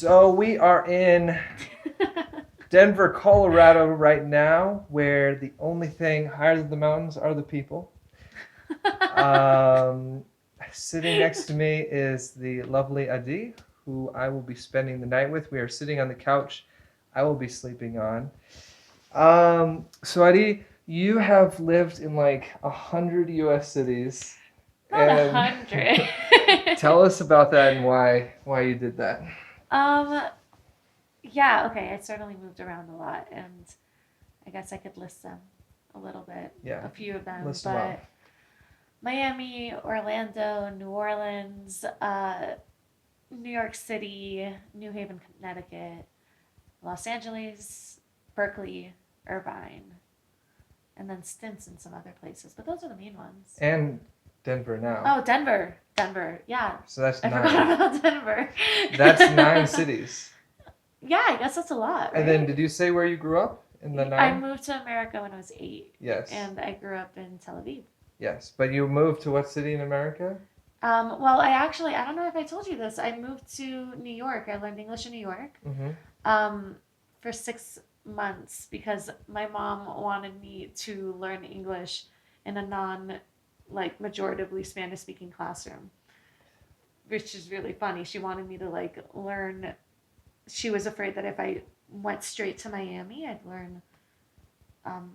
So we are in Denver, Colorado right now, where the only thing higher than the mountains are the people. Um, Sitting next to me is the lovely Adee, who I will be spending the night with. We are sitting on the couch I will be sleeping on. So Adee, you have lived in like 100 U.S. cities, Not a and hundred. tell us about that and why you did that. um, yeah, okay. I certainly moved around a lot, and I guess I could list them a little bit, Yeah, a few of them. list them off. But Miami, Orlando, New Orleans, New York City, New Haven, Connecticut, Los Angeles, Berkeley, Irvine, and then stints in some other places. But those are the main ones. And Denver now. Oh, Denver, Denver. Yeah, So that's I nine. forgot about Denver. That's nine cities. Yeah, I guess that's a lot, And then right? did you say where you grew up in the I nine? moved to America when I was 8, Yes. and I grew up in Tel Aviv. Yes. But you moved to what city in America? Well, I don't know if I told you this. I moved to New York. I learned English in New York Mm-hmm. um, for 6 months because my mom wanted me to learn English in a like, majoritively Spanish speaking classroom, which is really funny. She wanted me to, like, learn. She was afraid that if I went straight to Miami, I'd learn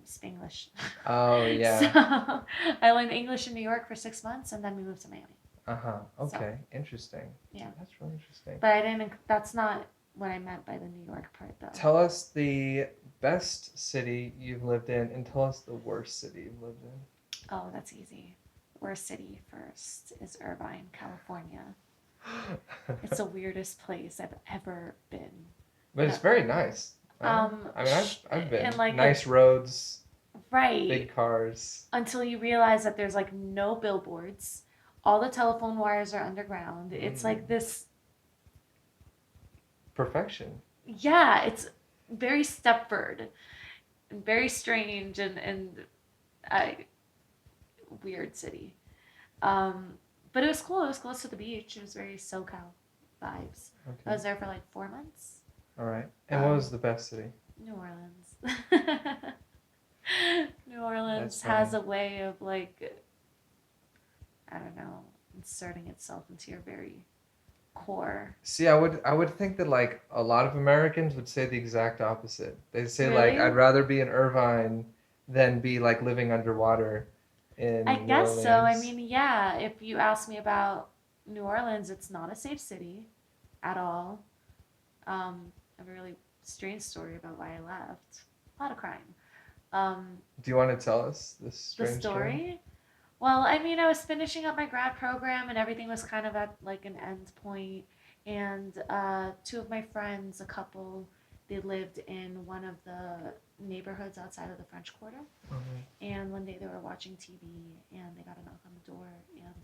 Spanglish. Oh So yeah. I learned English in New York for 6 months, and then we moved to Miami. Uh-huh. So Okay. Interesting. yeah, That's really interesting. but I didn't. That's not what I meant by the New York part, though. Tell us the best city you've lived in and tell us the worst city you've lived Oh, that's easy. Worst city first is Irvine, California. in. It's the weirdest place I've ever been. But it's very nice. I mean, I've been And like nice roads, right big cars. until you realize that there's like no billboards. All the telephone wires are underground. It's Mm. like this. Perfection. Yeah, it's very Stepford and very strange and uh, weird city. Um, but it was cool. It was close to the beach. It was very SoCal vibes. I Okay. was there for like 4 months. All right. And what was the best city? New Orleans. New That's Orleans funny. has a way of, like, I don't know, inserting itself into your very core. See, I would think that like a lot of Americans would say the exact opposite. They'd say like Really? I'd rather be in Irvine than be like living underwater I in New guess so. I Orleans. mean, yeah, if you ask me about New Orleans, it's not a safe city at all. I have a really strange story about why I left. A lot of crime. Um, Do you want to tell us this the strange story? story? Well, I mean, I was finishing up my grad program and everything was kind of at like an end point. And two of my friends, a couple, they lived in one of the neighborhoods outside of the French Quarter. Mm-hmm. And one day they were watching TV and they got a knock on the door. And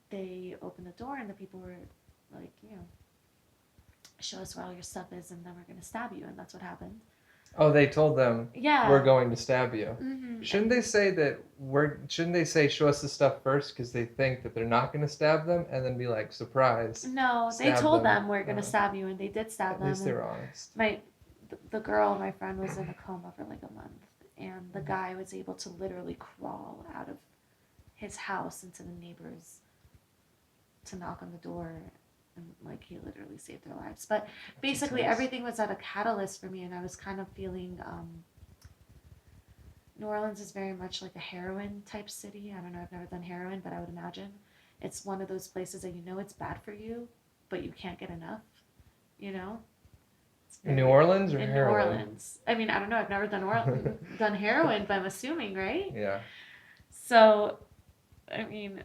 they opened the door and the people were like, show us where all your stuff is and then we're going to stab you. And that's what happened. Oh, they told them Yeah. we're going to stab you. Mm-hmm. Shouldn't they say that we're? Shouldn't they say show us the stuff first because they think that they're not going to stab them and then be like surprise, No, they stab told them. them we're gonna stab you, and they did stab At them. least they And were honest. the girl, my friend, was in a coma for like a month, and the guy was able to literally crawl out of his house into the neighbors to knock on the door, and like he literally saved their lives. But basically, intense. everything was at a catalyst for me, and I was kind of feeling. New Orleans is very much like a heroin type city. I don't know. I've never done heroin, but I would imagine it's one of those places that you know it's bad for you, but you can't get enough. You know, it's In New very Orleans or in New heroin? Orleans. I mean, I don't know. I've never done heroin, but I'm assuming, right? Yeah. So, I mean,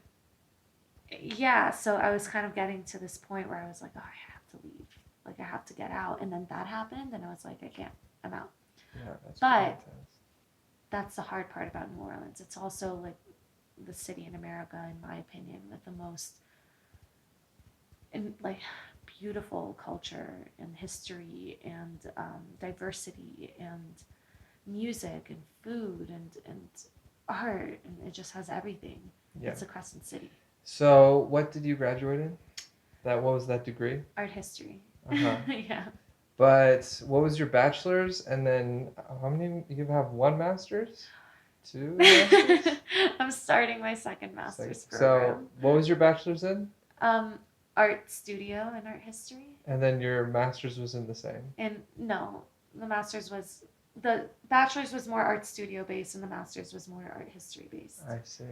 yeah. So I was kind of getting to this point where I was like, oh, I have to leave. Like I have to get out. And then that happened, and I was like, I can't. I'm out. Yeah, that's pretty But intense. that's the hard part about New Orleans. It's also like the city in America, in my opinion, with the most in like beautiful culture and history and diversity and music and food and art, and it just has everything. Yeah. It's a Crescent City. So, what did you graduate in? What was that degree? Art history. Uh-huh. Yeah. But what was your bachelor's? And then how many, you have one master's? Two masters? I'm starting my second So, master's so program. what was your bachelor's in? Um, art studio and art history. And then your master's was in the same. And no, the bachelor's was more art studio based and the master's was more art history based. I see.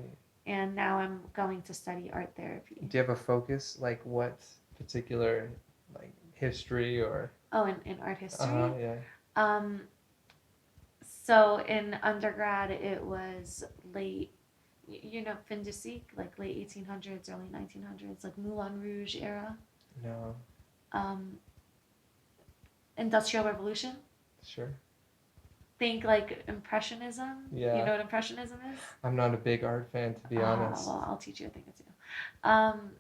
And now I'm going to study art therapy. Do you have a focus, like what particular, like history or? Oh, in art history? Yeah. Um, so in undergrad, it was late, fin de siècle, like late 1800s, early 1900s, like Moulin Rouge era. No. Um, Industrial Revolution. Sure. Think like Impressionism. Yeah. You know what Impressionism is? I'm not a big art fan, to be honest. Well, I'll teach you a thing or two. Um,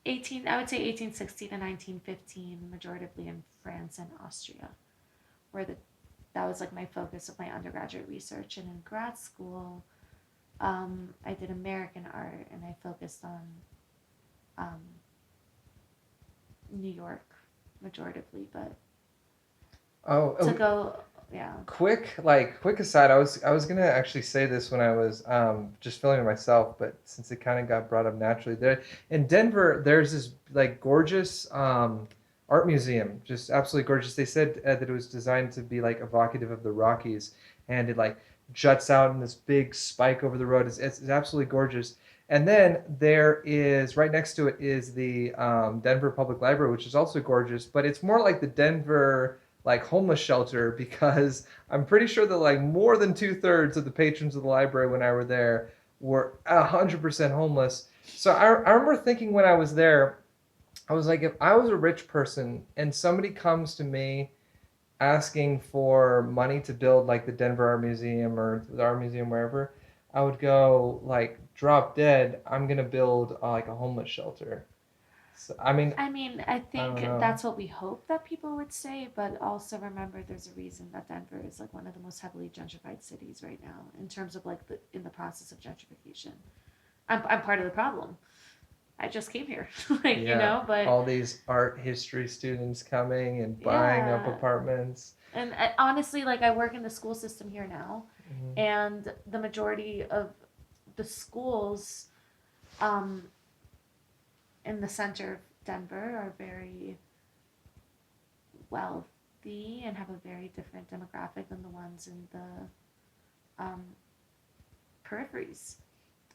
I would say 1860 to 1915, majoritively in France and Austria, where that was like my focus of my undergraduate research. And in grad school, I did American art, and I focused on um, New York, majoritively, but to go, yeah. Quick aside. I was gonna actually say this when I was just filming it myself, but since it kind of got brought up naturally, there in Denver, there's this like gorgeous art museum, just absolutely gorgeous. They said that it was designed to be like evocative of the Rockies, and it like juts out in this big spike over the road. It's absolutely gorgeous. And then there is right next to it is the Denver Public Library, which is also gorgeous, but it's more like the Denver like homeless shelter because I'm pretty sure that like more than 2/3 of the patrons of the library when I were there were 100% homeless. So I remember thinking when I was there, I was like, if I was a rich person and somebody comes to me asking for money to build like the Denver Art Museum or the Art Museum wherever, I would go like drop dead. I'm gonna build like a homeless shelter. So, I I think don't know. that's what we hope that people would say, but also remember there's a reason that Denver is like one of the most heavily gentrified cities right now in terms of like in the process of gentrification. I'm part of the problem. I just came here, Yeah, but all these art history students coming and buying up yeah. apartments. And honestly, like I work in the school system here now, Hmm. and the majority of the schools um, in the center of Denver are very wealthy and have a very different demographic than the ones in the um, peripheries.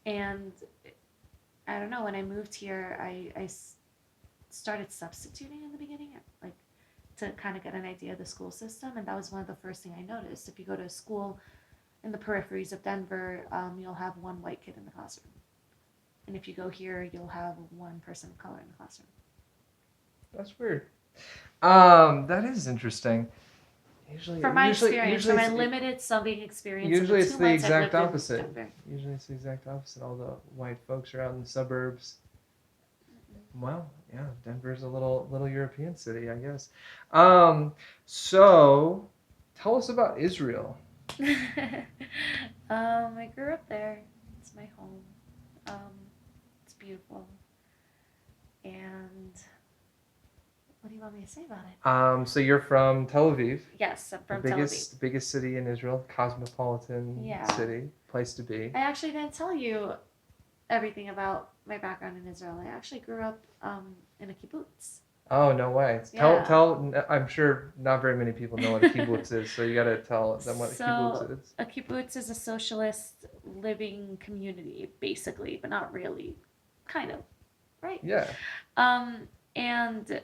And I don't know, when I moved here, I started substituting in the beginning, like to kind of get an idea of the school system. And that was one of the first thing I noticed. If you go to a school in the peripheries of Denver, you'll have one white kid in the classroom. And if you go here, you'll have one person of color in the classroom. That's weird. That is interesting. From my experience, from my it's, limited subbing experience in the usually it's 2 the months I exact lived in opposite. Denver. Usually it's the exact opposite. All the white folks are out in the suburbs. Well, yeah, Denver's a little European city, I guess. So tell us about Israel. I grew up there. It's my home. Um, it's beautiful. And what do you want me to say about it? So you're from Tel Aviv, Yes, I'm the from Tel Aviv. biggest city in Israel, cosmopolitan Yeah. city, place to be. I actually didn't tell you everything about my background in Israel. I actually grew up in a kibbutz. Oh, no way. Yeah. I'm sure not very many people know what a kibbutz is, so you got to tell them what a kibbutz is. A kibbutz is a socialist living community, basically, but not really. Kind of, right? Yeah. And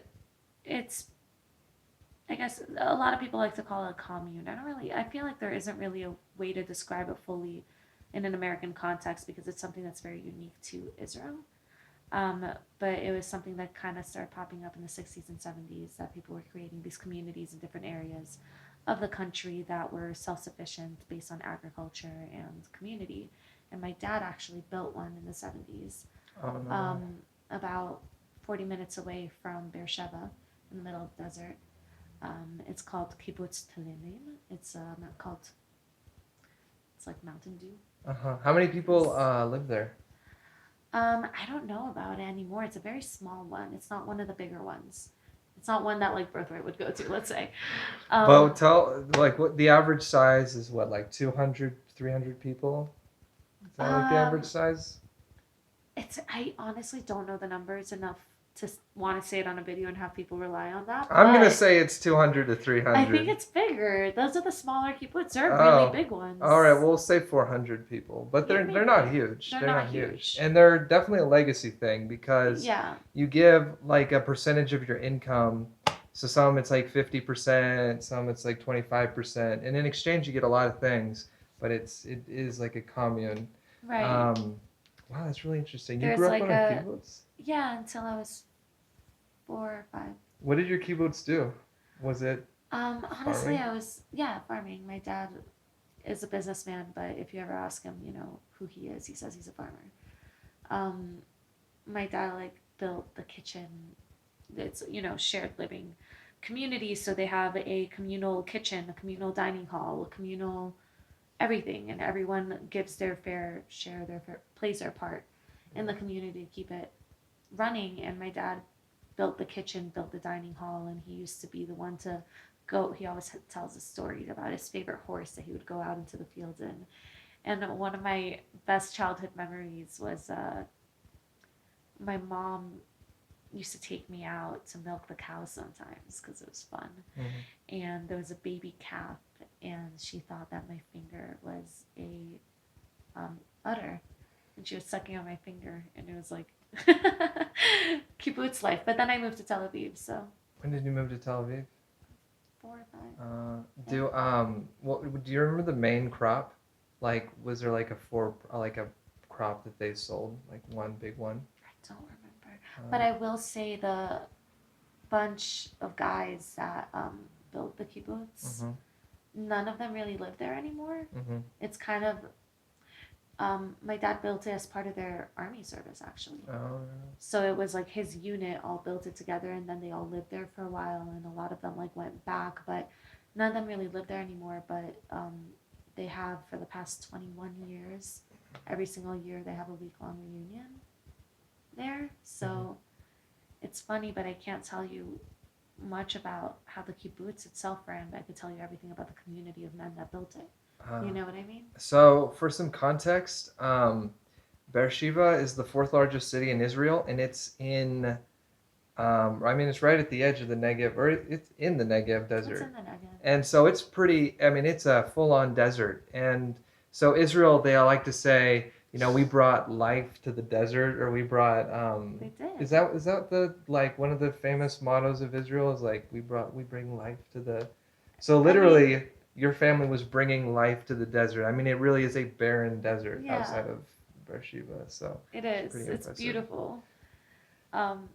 it's, I guess, a lot of people like to call it a commune. I feel like there isn't really a way to describe it fully in an American context because it's something that's very unique to Israel. But it was something that kind of started popping up in the 60s and 70s that people were creating these communities in different areas of the country that were self sufficient based on agriculture and community. And my dad actually built one in the 70s, Oh, no. about 40 minutes away from Beersheba in the middle of the desert. It's called Kibbutz Telilim. It's it's like Mountain Dew. Uh-huh. How many people live there? I don't know about it anymore. It's a very small one. It's not one of the bigger ones. It's not one that like Birthright would go to, let's say. But Um, tell like what the average size is, what, like 200, 300 people? Is that like the average um, size? I honestly don't know the numbers enough to want to say it on a video and have people rely on that, I'm gonna but say it's 200 to I think 300. it's bigger. Those are the smaller kibbutz. They're really Oh, big all right. ones. We'll say 400 people, but Yeah, they're not maybe. huge. They're They're not not huge, huge. and they're definitely a legacy thing because Yeah, you give like a percentage of your income. So some it's like 50%, some it's like 25%, and in exchange you get a lot of things. But it is like a commune. right. Um, wow, that's really interesting. You There's grew up like on a a, kibbutz. yeah, until I was 4 or 5. What did your kibbutz do? Was it Honestly, farming? I was, yeah, farming. My dad is a businessman, but if you ever ask him, who he is, he says he's a farmer. Um, my dad like built the kitchen. It's shared living communities, so they have a communal kitchen, a communal dining hall, a communal everything, and everyone gives their fair share, plays their part in the community to keep it running. And my dad built the kitchen, built the dining hall, and he used to be the one to go. He always tells a story about his favorite horse that he would go out into the fields in. And one of my best childhood memories was my mom used to take me out to milk the cows sometimes because it was fun. Mm-hmm. And there was a baby calf, and she thought that my finger was a udder, and she was sucking on my finger, and it was like kibbutz life. But then I moved to Tel Aviv, so When did you move to Tel Aviv? 4 or 5. Yeah. Do you remember the main crop? Like, was there like a crop that they sold, like one big one? I don't remember, but Uh, I will say the bunch of guys that built the kibbutz, mhm, none of them really live there anymore. mhm. It's kind of my dad built it as part of their army service actually. Oh, So it was like his unit all built it together, and then they all lived there for a while, and a lot of them like went back, but none of them really live there anymore. But they have for the past 21 years, every single year they have a week-long reunion there. mhm. So it's funny, but I can't tell you much about how the kibbutz itself ran, but I could tell you everything about the community of men that built it. Uh, You know what I mean? so for some context, Beersheba is the fourth largest city in Israel, and it's in I mean, it's right at the edge of the Negev, or it's in the Negev It's desert. in the Negev. And so it's pretty, I mean, it's a full on desert. And so Israel, they all like to say, we brought life to the desert, or we brought, They did. is that the, like, one of the famous mottos of Israel is like, we bring life to the, so I mean, literally, your family was bringing life to the desert. I mean, it really is a barren desert yeah, outside of Beersheba. So it it's is. pretty It's impressive. beautiful. Um,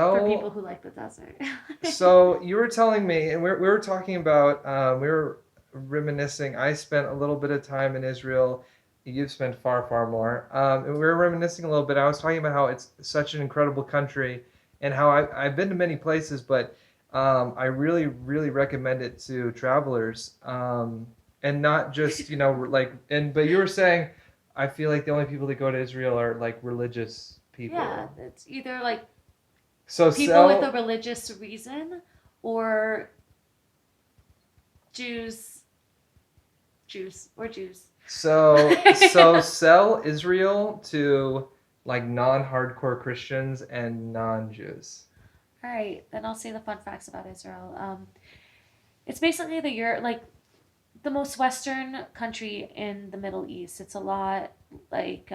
for people So who like the desert. So you were telling me, and we were talking about, we were reminiscing. I spent a little bit of time in Israel. You've spent far, far more. And we were reminiscing a little bit. I was talking about how it's such an incredible country and how I've been to many places, but I really, really recommend it to travelers. And not just, but you were saying, I feel like the only people that go to Israel are like religious Yeah, people. it's either like So people with a sell. religious reason or Jews, Jews. So sell Israel to like non-hardcore Christians and non-Jews. All right, then I'll say the fun facts about Israel. It's basically like the most Western country in the Middle East. It's a lot like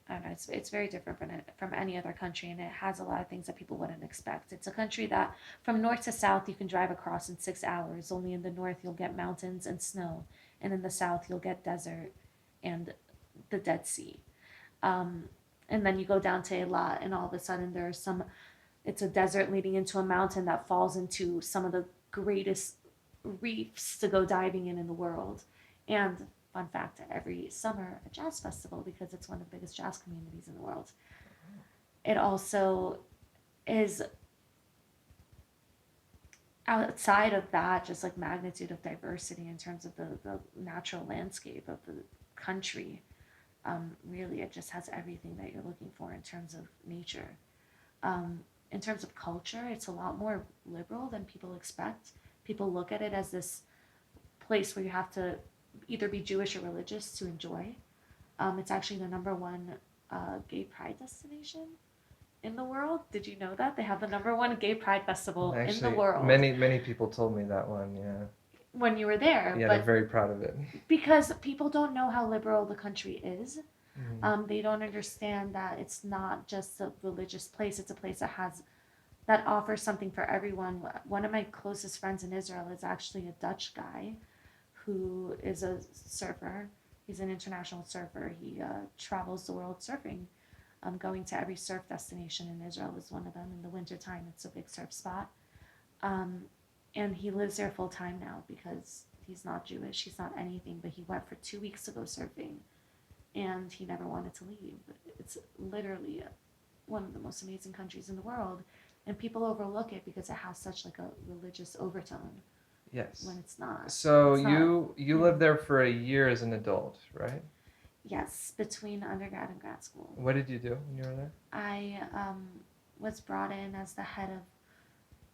I don't know. It's very different from any other country, and it has a lot of things that people wouldn't expect. It's a country that from north to south you can drive across in 6 hours. Only in the north you'll get mountains and snow, and in the south you'll get desert and the Dead Sea. Um, and then you go down to Eilat, and all of a sudden there's some. It's a desert leading into a mountain that falls into some of the greatest reefs to go diving in the world. And fun fact, every summer a jazz festival because it's one of the biggest jazz communities in the world. It also is outside of that, just like magnitude of diversity in terms of the natural landscape of the country. Really, it just has everything that you're looking for in terms of nature. In terms of culture, it's a lot more liberal than people expect. People look at it as this place where you have to either be Jewish or religious to enjoy. It's actually the number one gay pride destination in the world. Did you know that? They have the number one gay pride festival in the Actually, world many people told me that one. Yeah, when you were there. yeah, they're But very proud of it. because people don't know how liberal the country is, Mm. they don't understand that it's not just a religious place, it's a place that has that offers something for everyone. One of my closest friends in Israel is actually a Dutch guy who is a surfer. He's an international surfer. He travels the world surfing. Going to every surf destination in Israel is one of them. In the wintertime, it's a big surf spot. Um, and he lives there full time now because he's not Jewish. He's not anything, but he went for 2 weeks to go surfing and he never wanted to leave. It's literally one of the most amazing countries in the world. And people overlook it because it has such like a religious overtone Yes. when it's not. So It's not. you lived there for a year as an adult, right? Yes, between undergrad and grad school. What did you do when you were there? I was brought in as the head of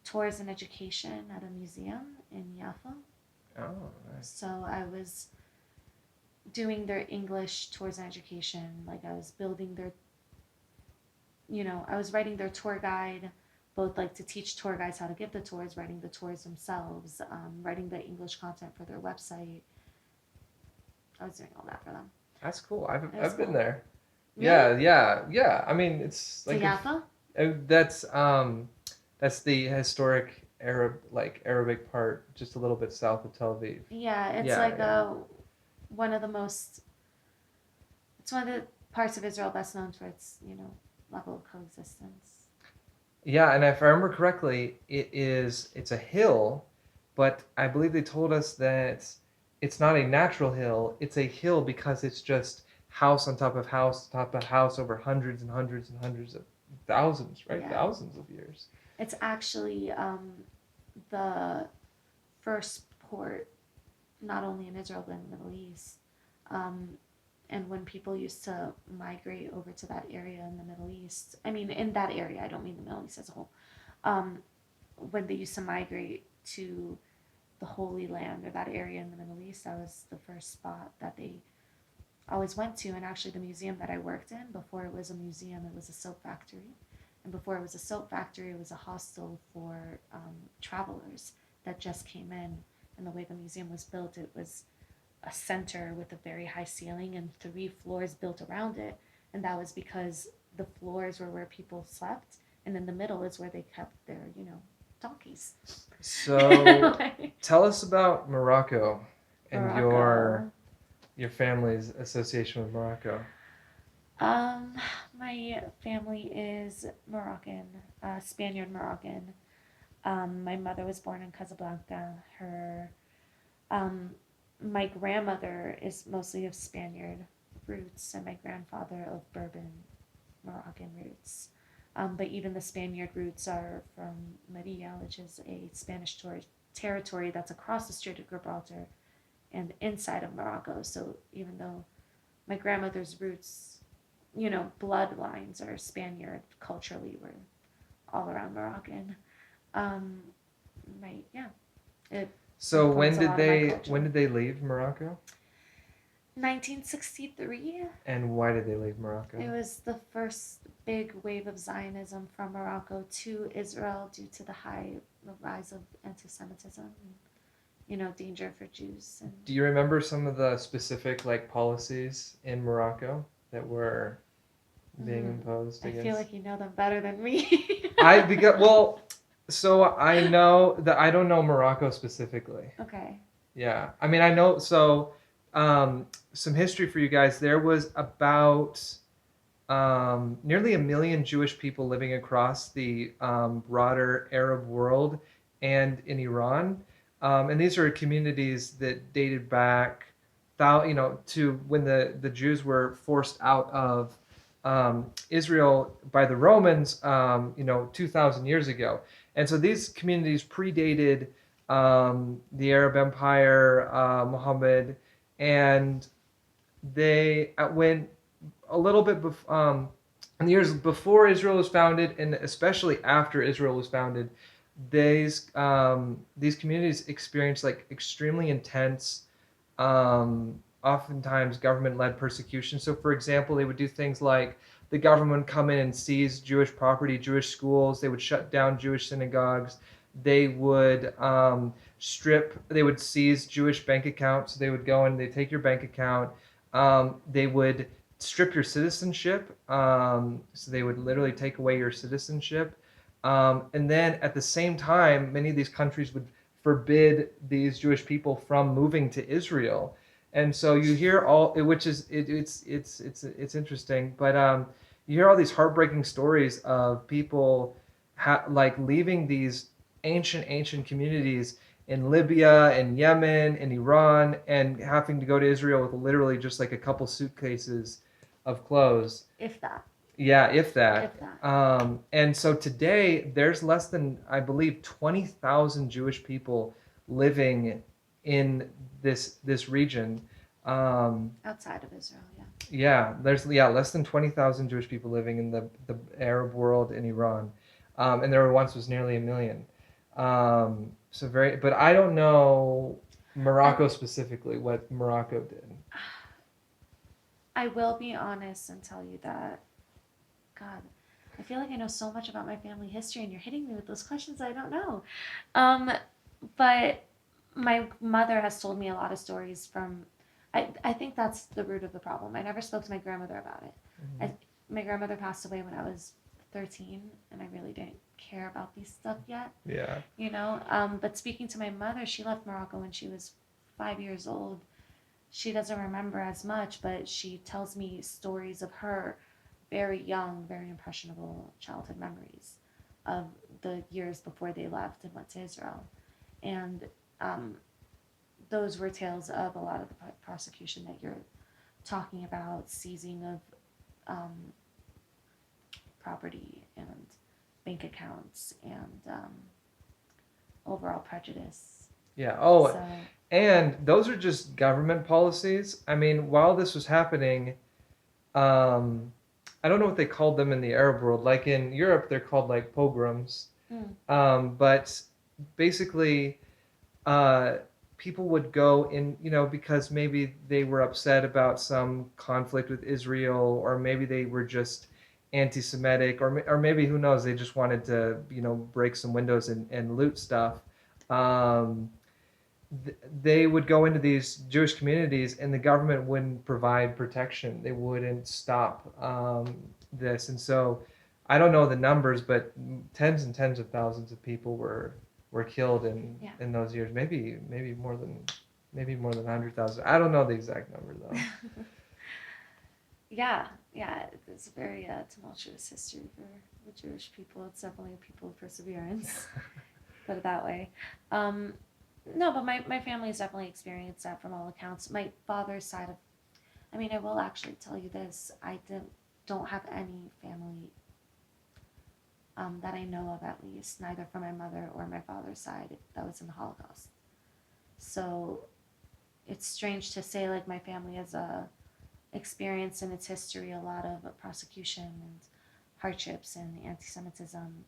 tours and education at a museum in Jaffa. Oh, nice. So I was doing their English tours and education. Like I was building their, I was writing their tour guide, both like to teach tour guides how to give the tours, writing the tours themselves, writing the English content for their website. I was doing all that for them. That's cool. I've been cool. there. Really? Yeah. I mean, it's To like Jaffa? that's the historic Arabic part, just a little bit south of Tel Aviv. Yeah, it's Yeah, like yeah. one of the most. It's one of the parts of Israel best known for its level of coexistence. Yeah, and if I remember correctly, it's a hill, but I believe they told us that it's not a natural hill. It's a hill because it's just house on top of house, top of house over hundreds and hundreds and hundreds of thousands, right? Yeah. Thousands of years. It's actually the first port, not only in Israel but in the Middle East. Um, and when people used to migrate over to that area in the Middle East, I mean, in that area, I don't mean the Middle East as a whole, um, when they used to migrate to the Holy Land or that area in the Middle East, that was the first spot that they always went to. And actually, the museum that I worked in, before it was a museum, it was a soap factory. And before it was a soap factory, it was a hostel for travelers that just came in. And the way the museum was built, it was a center with a very high ceiling and 3 floors built around it. And that was because the floors were where people slept, and in the middle is where they kept their, donkeys. So tell us about Morocco and Morocco. your family's association with Morocco. My family is Moroccan, Spaniard Moroccan. My mother was born in Casablanca. Um, my grandmother is mostly of Spaniard roots, and my grandfather of Bourbon Moroccan roots. But even the Spaniard roots are from Maria, which is a Spanish territory that's across the Strait of Gibraltar and inside of Morocco. So even though my grandmother's roots, bloodlines are Spaniard, culturally we're all around Moroccan. Um, yeah, it So informs a lot of my culture. when did they leave Morocco? 1963. And why did they leave Morocco? It was the first big wave of Zionism from Morocco to Israel due to the rise of anti-Semitism and, danger for Jews. And Do you remember some of the specific policies in Morocco that were being imposed I against? feel like you know them better than me. So I know that I don't know Morocco specifically. Okay. Yeah, I mean I know. So some history for you guys. There was about nearly 1 million Jewish people living across the broader Arab world and in Iran. And these are communities that dated back, to when the Jews were forced out of Israel by the Romans, 2,000 years ago. And so these communities predated the Arab Empire, Muhammad, and when a little bit in the years before Israel was founded, and especially after Israel was founded, these communities experienced like extremely intense, oftentimes government-led persecution. So, for example, they would do things like the government would come in and seize Jewish property, Jewish schools. They would shut down Jewish synagogues. They would they would seize Jewish bank accounts. They would go and they take your bank account. They would strip your citizenship. So they would literally take away your citizenship. And then at the same time, many of these countries would forbid these Jewish people from moving to Israel. And so you hear which is it's interesting, but you hear all these heartbreaking stories of people like leaving these ancient communities in Libya and Yemen and Iran and having to go to Israel with literally just like a couple suitcases of clothes. If that. Yeah, if that. If that. And so today there's less than, I believe, 20,000 Jewish people living in this region. Outside of Israel, yeah. Yeah, there's less than 20,000 Jewish people living in the Arab world in Iran, and there once was nearly a million. So very, but I don't know Morocco specifically what Morocco did. I will be honest and tell you that, God, I feel like I know so much about my family history, and you're hitting me with those questions I don't know. Um, but my mother has told me a lot of stories from. I think that's the root of the problem. I never spoke to my grandmother about it. Mm-hmm. My grandmother passed away when I was 13, and I really didn't care about these stuff yet. Yeah. You know, but speaking to my mother, she left Morocco when she was 5 years old. She doesn't remember as much, but she tells me stories of her very young, very impressionable childhood memories of the years before they left and went to Israel. And those were tales of a lot of the prosecution that you're talking about, seizing of property and bank accounts and overall prejudice. Yeah. Oh, So, and those are just government policies. I mean, while this was happening, um, I don't know what they called them in the Arab world. Like in Europe, they're called like pogroms. But basically, uh, people would go in, because maybe they were upset about some conflict with Israel, or maybe they were just anti-Semitic, or maybe who knows, they just wanted to, break some windows and loot stuff. Um, they would go into these Jewish communities, and the government wouldn't provide protection. They wouldn't stop this, and so I don't know the numbers, but tens and tens of thousands of people were killed Yeah. in those years. Maybe more than 100,000. I don't know the exact number though. yeah, it's a very tumultuous history for the Jewish people. It's definitely a people of perseverance, put it that way. Um, no, but my family has definitely experienced that from all accounts. My father's side of, I mean, I will actually tell you this. Don't have any family that I know of, at least, neither from my mother or my father's side, that was in the Holocaust. So it's strange to say, like, my family has experienced in its history a lot of prosecution and hardships and anti-Semitism,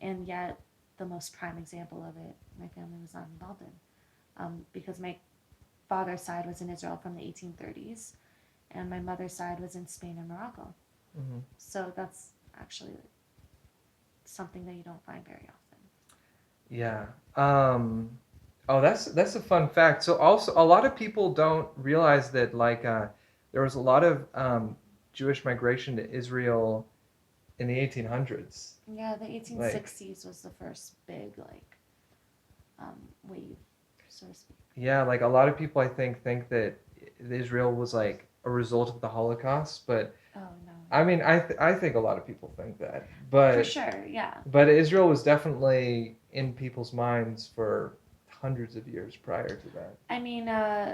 and yet the most prime example of it, my family was not involved in, because my father's side was in Israel from the 1830s, and my mother's side was in Spain and Morocco. Mm-hmm. So that's actually something that you don't find very often. Yeah. Oh, that's a fun fact. So also, a lot of people don't realize that like there was a lot of Jewish migration to Israel in the 1800s. Yeah, the 1860s was the first big wave, so to speak. Yeah, like a lot of people I think that Israel was like a result of the Holocaust, but Oh no. I mean I think a lot of people think that, For but sure, yeah. but Israel was definitely in people's minds for hundreds of years prior to that. I mean, God,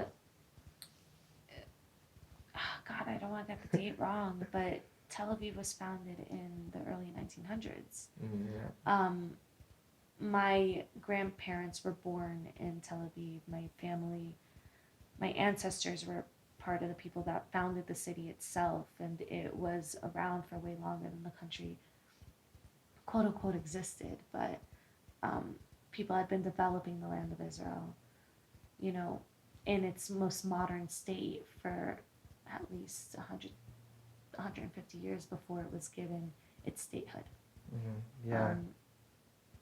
I don't want to get the date wrong, but Tel Aviv was founded in the early 1900s. Yeah. My grandparents were born in Tel Aviv. My ancestors were part of the people that founded the city itself, and it was around for way longer than the country, quote unquote, existed. But um, people had been developing the land of Israel, you know, in its most modern state for at least 150 years before it was given its statehood. Yeah.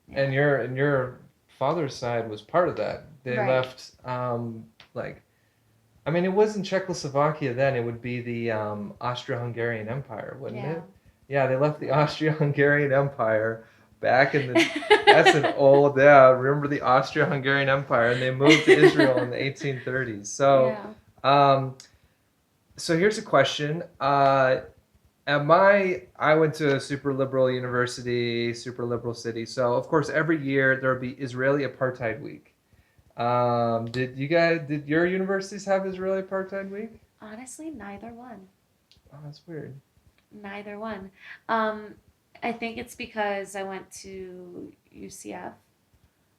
Yeah. And your father's side was part of that. They Right. left like I mean, it wasn't Czechoslovakia then. It would be the Austro-Hungarian Empire, wouldn't Yeah. it? Yeah, they left the Austro-Hungarian Empire back in the. That's an old. Yeah, remember the Austro-Hungarian Empire, and they moved to Israel in the 1830s. So, Yeah. um, so here's a question. I went to a super liberal university, super liberal city. So of course, every year there would be Israeli Apartheid Week. Did your universities have Israeli Apartheid Week? Honestly, neither one. Oh, that's weird. Neither one. Um, I think it's because I went to UCF,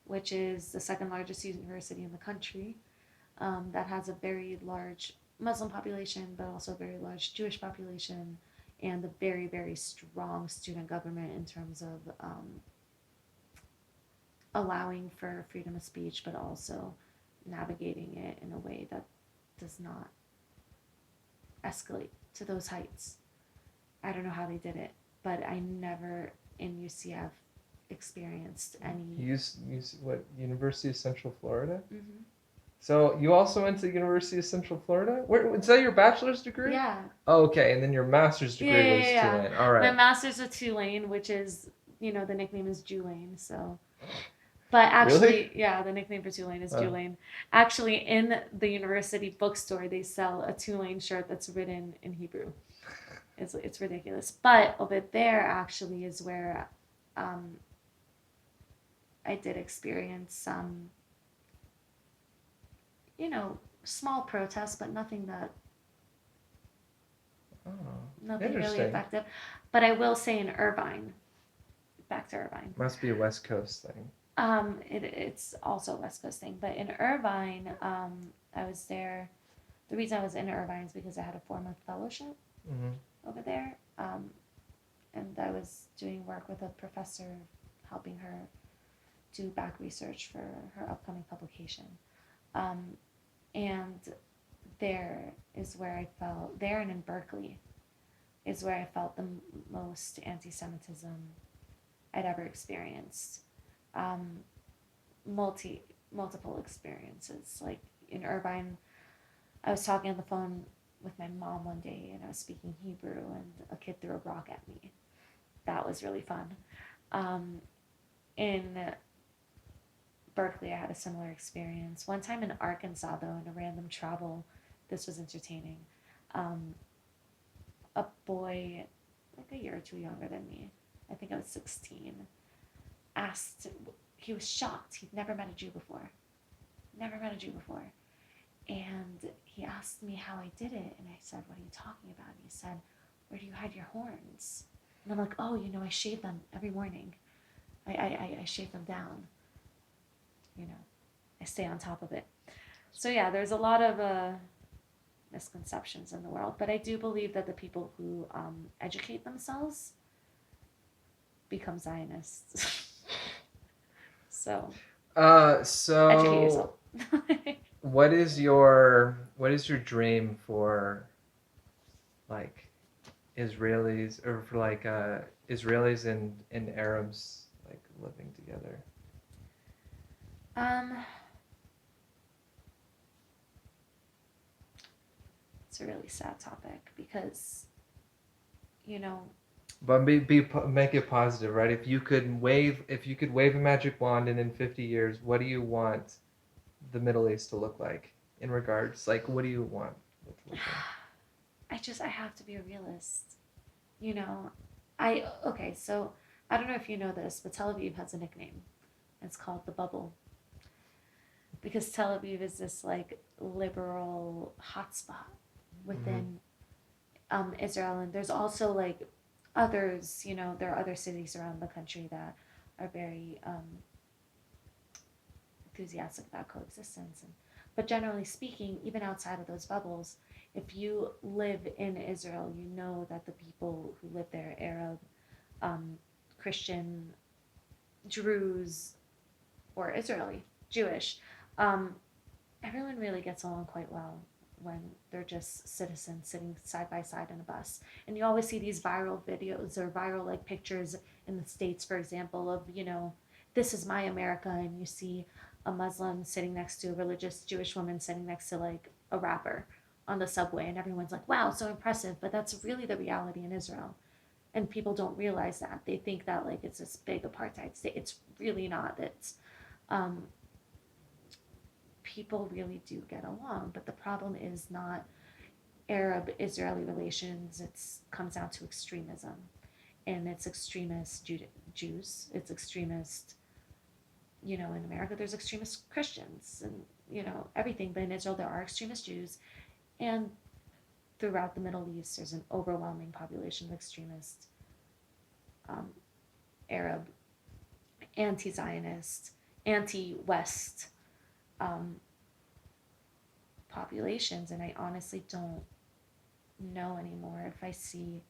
which is the second largest university in the country, that has a very large Muslim population, but also a very large Jewish population, and a very, very strong student government in terms of allowing for freedom of speech, but also navigating it in a way that does not escalate to those heights. I don't know how they did it, but I never in UCF experienced any. What, University of Central Florida? Mm-hmm. So you also went to University of Central Florida? Where is that your bachelor's degree? Yeah. Oh, okay, and then your master's degree Yeah, was yeah, yeah. Tulane. All My right. master's with Tulane, which is, the nickname is Julane. So, but Really? actually, yeah, the nickname for Tulane is Julane. Actually, in the university bookstore, they sell a Tulane shirt that's written in Hebrew. It's ridiculous. But over there, actually, is where um, I did experience some, small protests, but nothing that Oh, nothing really interesting. effective. But I will say in Irvine, back to Irvine. Must be a West Coast thing. It's also a West Coast thing, but in Irvine, I was there. The reason I was in Irvine is because I had a 4-month fellowship over there, and I was doing work with a professor, helping her do back research for her upcoming publication. Um, and there is where I felt, there and in Berkeley, is where I felt the most anti Semitism I'd ever experienced. Um, multiple experiences. Like in Irvine, I was talking on the phone with my mom one day and I was speaking Hebrew and a kid threw a rock at me. That was really fun. In Berkeley, I had a similar experience. One time in Arkansas, though, in a random travel, this was entertaining. Um, a boy, like a year or two younger than me, I think I was 16, asked, he was shocked. He'd never met a Jew before. Never met a Jew before. And he asked me how I did it. And I said, "What are you talking about?" And he said, "Where do you hide your horns?" And I'm like, "Oh, I shave them every morning. I shave them down. I stay on top of it." So yeah, there's a lot of misconceptions in the world, but I do believe that the people who educate themselves become Zionists. So educate yourself. So what is your dream for like Israelis or for like Israelis and Arabs like living together? um, it's a really sad topic because, you know, But make it positive, right? If you could wave a magic wand and in 50 years, what do you want the Middle East to look like in regards like what do you want it to look like? I have to be a realist. You know, I okay, so I don't know if you know this, but Tel Aviv has a nickname. It's called the bubble because Tel Aviv is this like liberal hotspot within Israel, and there's also like others. There are other cities around the country that are very enthusiastic about coexistence, but generally speaking, even outside of those bubbles, If you live in Israel, you know that the people who live there, Arab, um, Christian, Druze, or Israeli, Jewish, um, everyone really gets along quite well when they're just citizens sitting side by side in a bus. And you always see these viral videos or viral like pictures in the States, for example, of, this is my America, and you see a Muslim sitting next to a religious Jewish woman sitting next to like a rapper on the subway, and everyone's like, wow, so impressive. But that's really the reality in Israel. And people don't realize that. They think that like it's this big apartheid state. It's really not. It's um, people really do get along, but the problem is not Arab Israeli relations. It comes down to extremism, and it's extremist Jews. It's extremist. In America, there's extremist Christians, and everything. But in Israel, there are extremist Jews, and throughout the Middle East, there's an overwhelming population of extremist um, Arab, anti-Zionist, anti-West um, populations, and I honestly don't know anymore if I see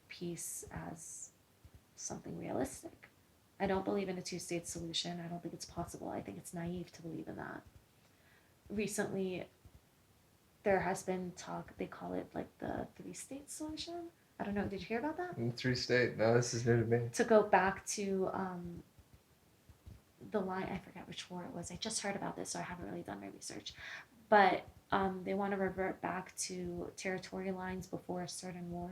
peace as something realistic. I don't believe in a two-state solution. I don't think it's possible. I think it's naive to believe in that. Recently, there has been talk, they call it like the three-state solution. I don't know, did you hear about that? Three state. No, this is new to me. To go back to the line, I forget which war it was. I just heard about this, so I haven't really done my research. But they want to revert back to territorial lines before a certain war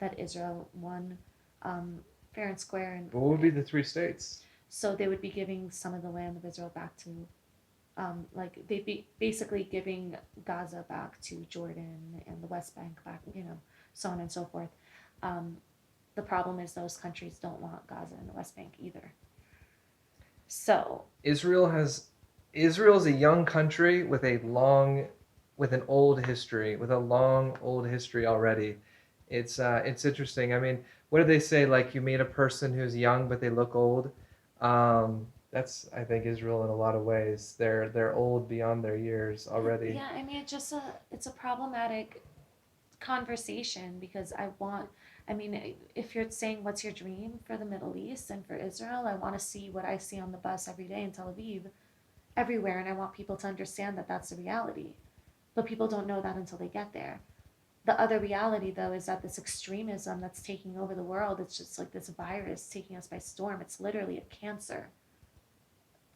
that Israel won fair and square. And What would be the three states? so they would be giving some of the land of Israel back to, like they'd be basically giving Gaza back to Jordan and the West Bank back, so on and so forth. Um, the problem is those countries don't want Gaza and the West Bank either. So Israel's a young country with an old history, with a long old history already. It's interesting. I mean, what do they say? Like you meet a person who's young but they look old. That's I think Israel in a lot of ways. They're old beyond their years already. yeah, I mean it's a problematic conversation because I mean, if you're saying what's your dream for the Middle East and for Israel, I want to see what I see on the bus every day in Tel Aviv, everywhere, and I want people to understand that that's the reality. But people don't know that until they get there. The other reality, though, is that this extremism that's taking over the world, it's just like this virus taking us by storm. It's literally a cancer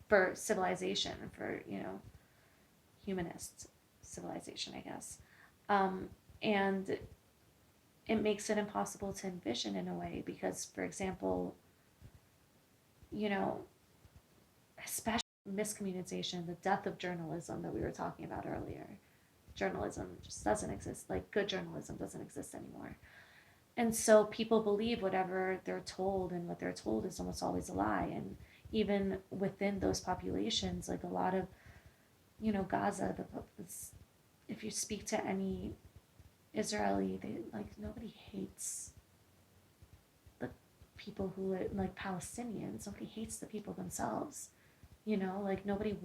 for civilization, for, humanist civilization, I guess. And it makes it impossible to envision in a way because, for example, you know, especially miscommunication, the death of journalism that we were talking about earlier. Journalism just doesn't exist. Like good journalism doesn't exist anymore. And so people believe whatever they're told, and what they're told is almost always a lie. And even within those populations, like a lot of, Gaza, if you speak to any Israeli, they like nobody hates the people who like Palestinians. Nobody hates the people themselves. Like nobody's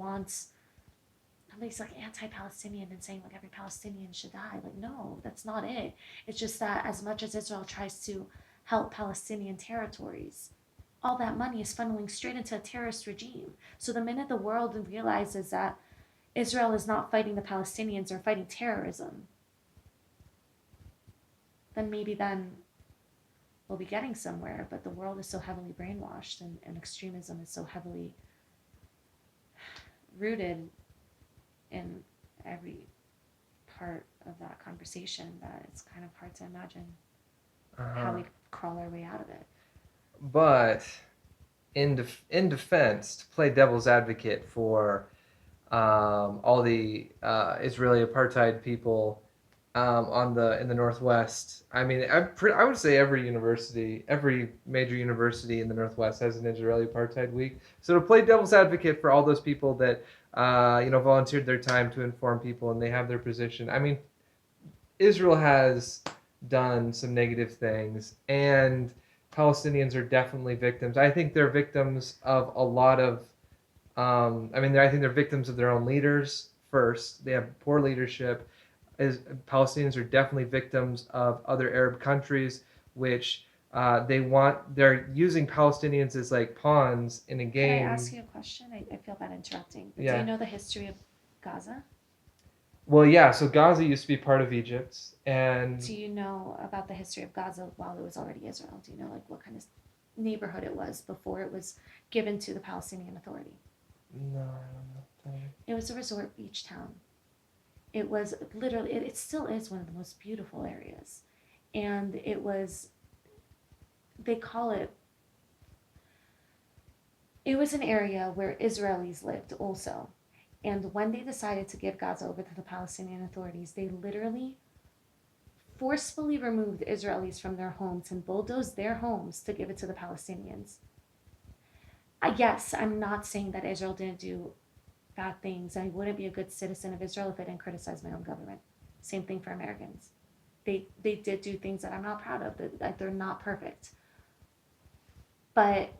like anti-Palestinian and saying like every Palestinian should die. Like no, that's not it. It's just that as much as Israel tries to help Palestinian territories, all that money is funneling straight into a terrorist regime. So the minute the world realizes that Israel is not fighting the Palestinians or fighting terrorism, then we'll be getting somewhere. But the world is so heavily brainwashed, and extremism is so heavily rooted in every part of that conversation that it's kind of hard to imagine how we crawl our way out of it. But in defense, to play devil's advocate for all the Israeli apartheid people in the Northwest. I mean, I would say every major university in the Northwest has an Israeli apartheid week. So to play devil's advocate for all those people that volunteered their time to inform people and they have their position. I mean, Israel has done some negative things, and Palestinians are definitely victims. I think they're victims of a lot of. I think they're victims of their own leaders first. They have poor leadership. Palestinians are definitely victims of other Arab countries, which they're using Palestinians as like pawns in a Could I ask game. you a question? I feel bad interrupting, but do you Yeah. know the history of Gaza? Well, yeah. So Gaza used to be part of Egypt, and Do you know about the history of Gaza while it was already Israel? Do you know like what kind of neighborhood it was before it was given to the Palestinian Authority? no, I don't know. Tell me. It was a resort beach town. It was literally, it still is one of the most beautiful areas. And it was, they call it was an area where Israelis lived also. And when they decided to give Gaza over to the Palestinian authorities, they literally forcefully removed Israelis from their homes and bulldozed their homes to give it to the Palestinians. Yes, I'm not saying that Israel didn't do bad things. I wouldn't be a good citizen of Israel if I didn't criticize my own government. Same thing for Americans. They did do things that I'm not proud of. That they're not perfect, but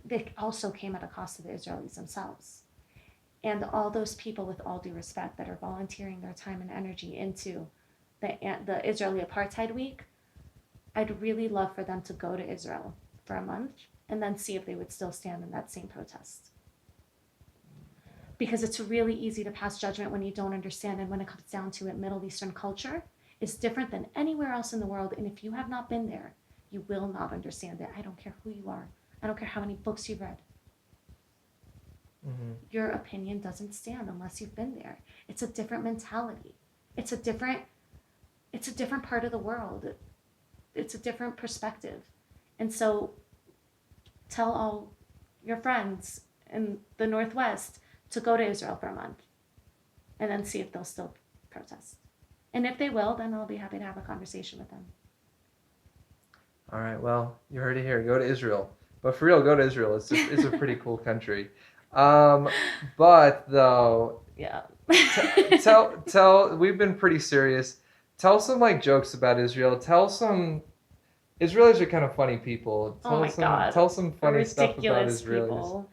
they also came at a cost to the Israelis themselves. And all those people, with all due respect, that are volunteering their time and energy into the Israeli apartheid week, I'd really love for them to go to Israel for a month and then see if they would still stand in that same protest. Because it's really easy to pass judgment when you don't understand. And when it comes down to it, Middle Eastern culture is different than anywhere else in the world. And if you have not been there, you will not understand it. I don't care who you are. I don't care how many books you've read. Mm-hmm. Your opinion doesn't stand unless you've been there. It's a different mentality. It's a different part of the world. It's a different perspective. And so tell all your friends in the Northwest to go to Israel for a month and then see if they'll still protest. And if they will, then I'll be happy to have a conversation with them. All right. Well, you heard it here. Go to Israel. But for real, go to Israel. It's a pretty cool country. But though, Yeah. tell. We've been pretty serious. Tell some like jokes about Israel. Tell some. Israelis are kind of funny people. Oh my God. Tell some funny stuff about Ridiculous Israelis. people.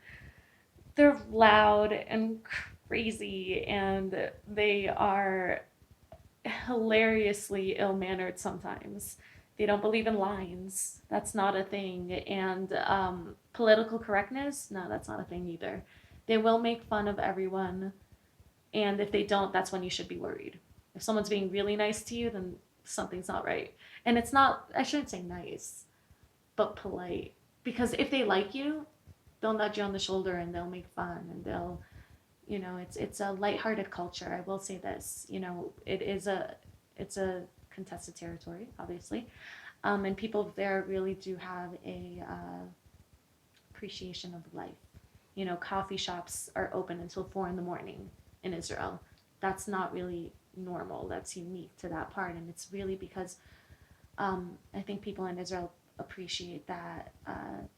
They're loud and crazy, and they are hilariously ill-mannered sometimes. They don't believe in lines. That's not a thing. And political correctness, no, that's not a thing either. They will make fun of everyone, and if they don't, that's when you should be worried. If someone's being really nice to you, then something's not right. And it's not, I shouldn't say nice, but polite. Because if they like you, they'll nudge you on the shoulder and they'll make fun and they'll, it's a lighthearted culture. I will say this, it's a contested territory, obviously, and people there really do have a appreciation of life. Coffee shops are open until 4 in the morning in Israel. That's not really normal. That's unique to that part, and it's really because I think people in Israel appreciate that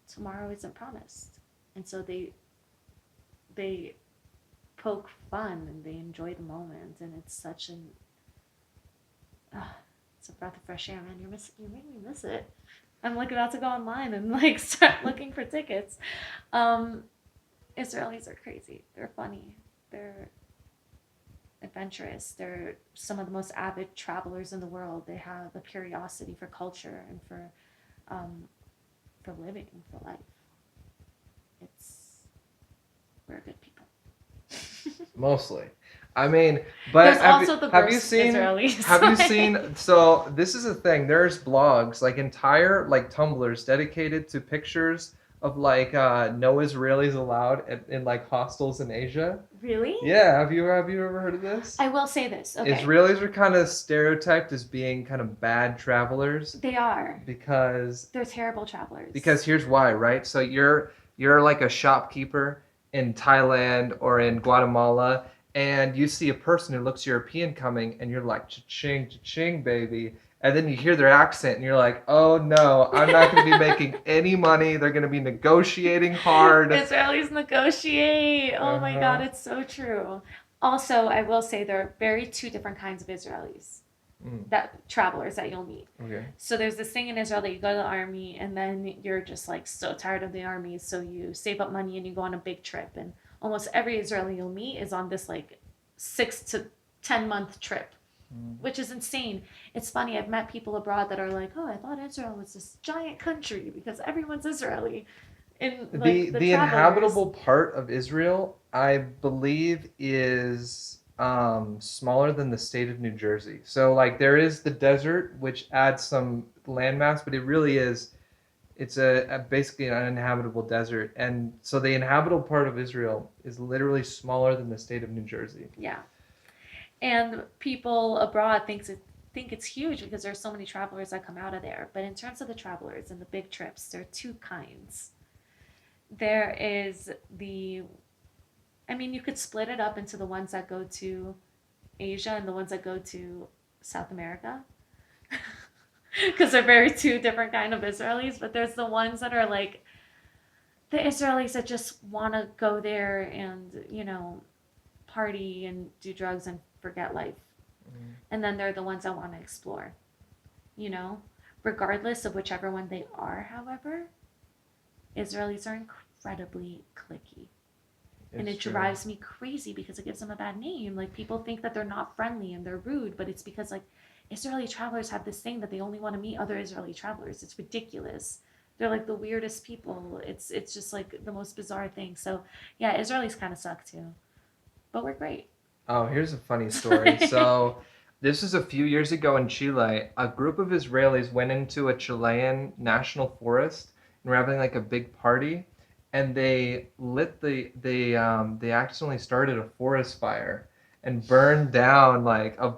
tomorrow isn't promised, and so they poke fun and they enjoy the moment, and it's such an it's a breath of fresh air, man. You make me miss it. I'm like about to go online and like start looking for tickets. Israelis are crazy. They're funny. They're adventurous. They're some of the most avid travelers in the world. They have a curiosity for culture and for living, for life. We're good people. Mostly. I mean, but there's also the have you worst seen Israelis. have you seen so this is a thing. There's blogs, like entire like Tumblrs dedicated to pictures of like no Israelis allowed in like hostels in Asia. Really? Yeah, have you ever heard of this? I will say this. Okay. Israelis are kind of stereotyped as being kind of bad travelers. They are. Because they're terrible travelers. Because here's why, right? So you're like a shopkeeper in Thailand or in Guatemala, and you see a person who looks European coming, and you're like, cha-ching, cha-ching, baby. And then you hear their accent, and you're like, oh no, I'm not going to be making any money. They're going to be negotiating hard. Israelis negotiate. Oh my God, it's so true. Also, I will say there are very two different kinds of Israelis. That travelers that you'll meet. Okay. So there's this thing in Israel that you go to the army and then you're just like so tired of the army, so you save up money and you go on a big trip, and almost every Israeli you'll meet is on this like 6 to 10-month trip, Mm. which is insane. It's funny. I've met people abroad that are like, "Oh, I thought Israel was this giant country because everyone's Israeli." In like the The travelers. inhabitable part of Israel, I believe, is smaller than the state of New Jersey. So like there is the desert, which adds some landmass, but it really is it's a basically an uninhabitable desert, and so the inhabitable part of Israel is literally smaller than the state of New Jersey. Yeah. And people abroad think it's huge because there's so many travelers that come out of there. But in terms of the travelers and the big trips, there are two kinds. There is the I mean, you could split it up into the ones that go to Asia and the ones that go to South America. Because they're very two different kind of Israelis, but there's the ones that are like the Israelis that just want to go there and, party and do drugs and forget life. Mm. And then they're the ones that want to explore, you know? Regardless of whichever one they are, however, Israelis are incredibly cliquey. And It's it true. drives me crazy because it gives them a bad name. Like people think that they're not friendly and they're rude, but it's because like Israeli travelers have this thing that they only want to meet other Israeli travelers. It's ridiculous. They're like the weirdest people. It's just like the most bizarre thing. So yeah, Israelis kind of suck too, but we're great. Oh, here's a funny story. So, this is a few years ago in Chile. A group of Israelis went into a Chilean national forest and were having like a big party, and they lit they accidentally started a forest fire and burned down like a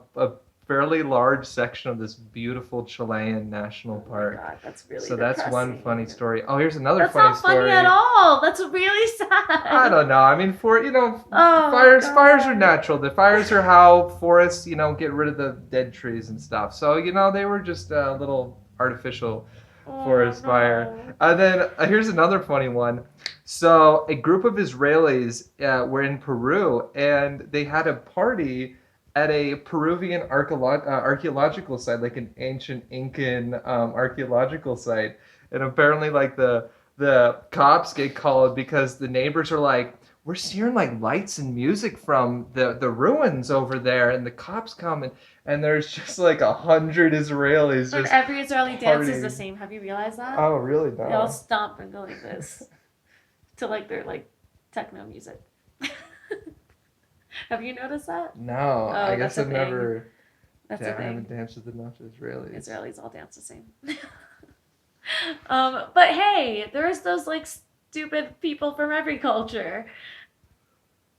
fairly large section of this beautiful Chilean national Oh my park. god, that's really So that's one funny depressing. story. Oh, here's another That's funny not funny at story. all. That's really I sad. don't know. I mean, Oh fires are god. natural. The fires are how forests, get rid of the dead trees and stuff. So they were just a little artificial Oh forest fire. no. And then here's another funny one. So a group of Israelis were in Peru, and they had a party at a Peruvian archaeological site, like an ancient Incan archaeological site. And apparently, like the cops get called because the neighbors are like, we're hearing like lights and music from the ruins over there, and the cops come, and there's just like 100 Israelis And just every Israeli dance is the partying. same. Have you realized that? Oh, really? They all No. stomp and go like this to like their like techno music. Have you noticed that? No, I Oh, guess that's a I've thing. never. That's a I thing. haven't danced with enough Israelis. Israelis all dance the same. But hey, there's those like stupid people from every culture.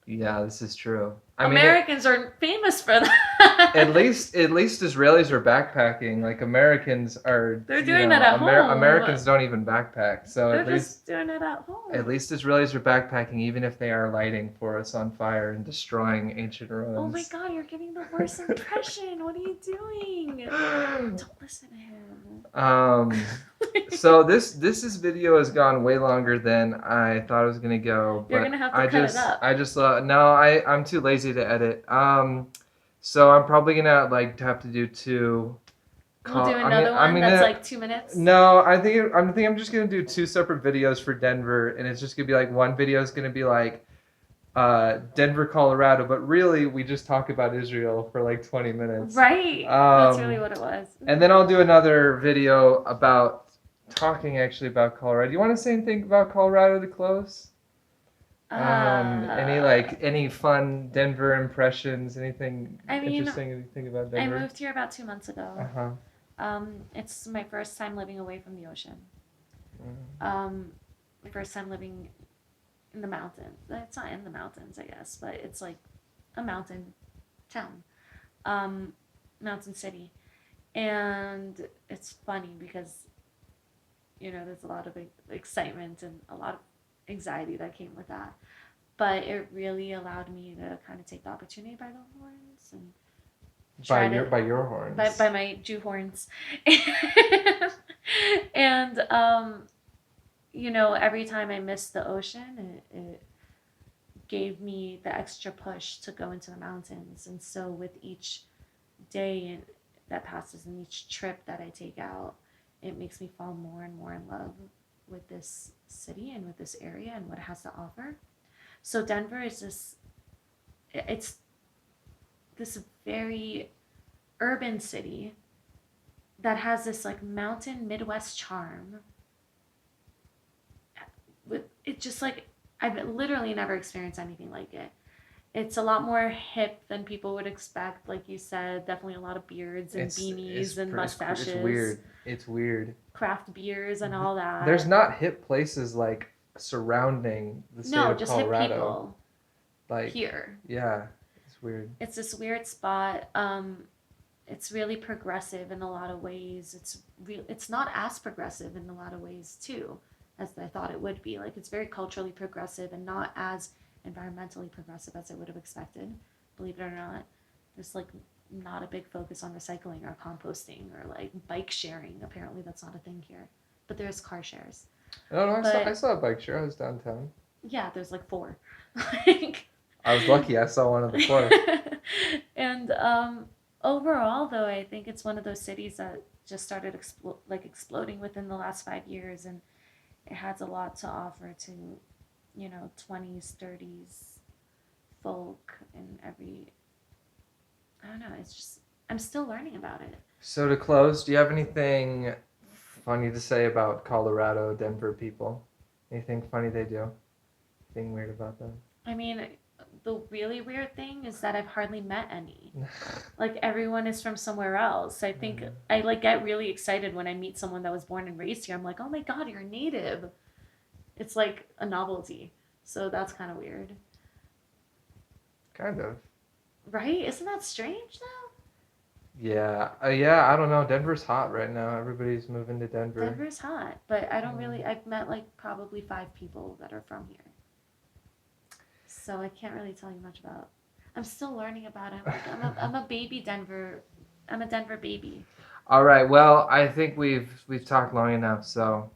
Yeah, this is true. I mean, Americans are famous for that. at least Israelis are backpacking. Like Americans are, They're doing that at home. Americans don't even backpack. So They're just doing it at at home. least Israelis are backpacking, even if they are lighting forests on fire and destroying ancient Oh my ruins. god, you're giving the worst impression. What are you doing? Don't listen to him. um, so this video has gone way longer than I thought it was gonna go, You're but gonna have to cut it up. I just no, I'm too lazy to edit. So I'm probably gonna like have to do two. We'll do I mean, another one that's like 2 minutes. no, I think I'm just gonna do two separate videos for Denver, and it's just gonna be like one video is gonna be like Denver, Colorado, but really we just talk about Israel for like 20 minutes. Right. That's really what it was. And then I'll do another video about talking actually about Colorado. Do you want to say anything about Colorado to close? Any fun Denver impressions? Anything I mean, interesting? Anything about I Denver? moved here about 2 months ago. Uh huh. It's my first time living away from the ocean. My first time living in the mountains. It's not in the mountains, I guess, but it's like a mountain town, mountain city, and it's funny because there's a lot of excitement and a lot of anxiety that came with that, but it really allowed me to kind of take the opportunity by the horns and By your horns. by my Jew horns, and every time I missed the ocean, it gave me the extra push to go into the mountains. And so with each day that passes and each trip that I take out, it makes me fall more and more in love with this city and with this area and what it has to offer. So Denver is it's this very urban city that has this like mountain Midwest charm. With it just like I've literally never experienced anything like it. It's a lot more hip than people would expect, like you said. Definitely a lot of beards and beanies and It's mustaches, weird. It's weird. craft beers and all There's that. not hip places like surrounding the state No, of just hip Colorado. people Like, here. yeah, it's weird. It's this weird spot. It's really progressive in a lot of ways. It's not as progressive in a lot of ways too, as I thought it would be. Like it's very culturally progressive and not as environmentally progressive as I would have expected. Believe it or not, there's like not a big focus on recycling or composting or like bike sharing. Apparently, that's not a thing here, but there's car shares. I don't know. I But saw a bike share. I was downtown. yeah, there's like four. Like I was lucky. I saw one of the four. and overall, though, I think it's one of those cities that just started exploding within the last 5 years, and it has a lot to offer to, 20s, 30s folk and every. I don't know. It's just I'm still learning about it. So to close, do you have anything funny to say about Colorado, Denver people? Anything funny they do? Anything weird about them? I mean, the really weird thing is that I've hardly met any. Like everyone is from somewhere else. I think I like get really excited when I meet someone that was born and raised here. I'm like, "Oh my god, you're a native." It's like a novelty. So that's kind of weird. Kind of. Right? Isn't that strange though? Yeah. Yeah. I don't know. Denver's hot right now. Everybody's moving to Denver. Denver's hot, but I don't really I've met like probably 5 people that are from here. So I can't really tell you much about. I'm still learning about it. Like I'm a baby Denver. I'm a Denver baby. All right. Well, I think we've talked long enough. So